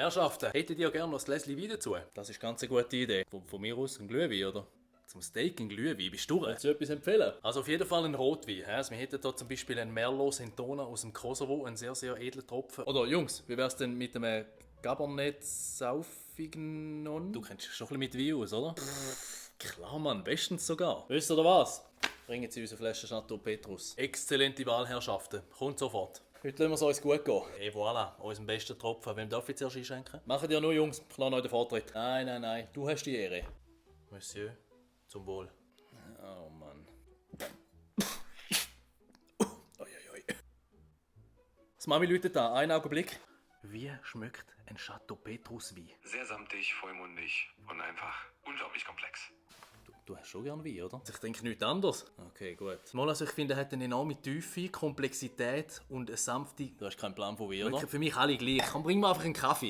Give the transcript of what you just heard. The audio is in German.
Herrschaften, hättet ihr gerne noch ein Gläschen Wein dazu? Das ist ganz eine gute Idee. Von mir aus ein Glühwein, oder? Zum Steak ein Glühwein, bist du? Willst du etwas empfehlen? Also auf jeden Fall ein Rotwein. Also wir hätten hier zum Beispiel einen Merlot Sintona aus dem Kosovo, einen sehr, sehr edlen Tropfen. Oder Jungs, wie wär's denn mit einem Cabernet Sauvignon? Du kennst dich schon ein bisschen mit Wein aus, oder? Klar, Mann, bestens sogar. Wisst ihr was? Bringen Sie unsere Flasche Chateau Petrus. Exzellente Wahlherrschaften. Kommt sofort. Heute lassen wir es uns gut gehen. Et voilà, unseren besten Tropfen. Wem darf ich zuerst einschenken? Machen dir nur, Jungs. Ich lasse euch den Vortritt. Nein. Du hast die Ehre. Monsieur, zum Wohl. Oh Mann. Uiuiui. Das Mami läutet da. Einen Augenblick. Wie schmeckt ein Chateau Petrus Wein? Sehr samtig, vollmundig und einfach unglaublich komplex. Du hast schon gern Wein, oder? Ich denke nichts anderes. Okay, gut. Mal, also ich finde, er hat eine enorme Tiefe, Komplexität und eine sanfte... Du hast keinen Plan von Wein, oder? Für mich alle gleich. Komm, bring mir einfach einen Kaffee.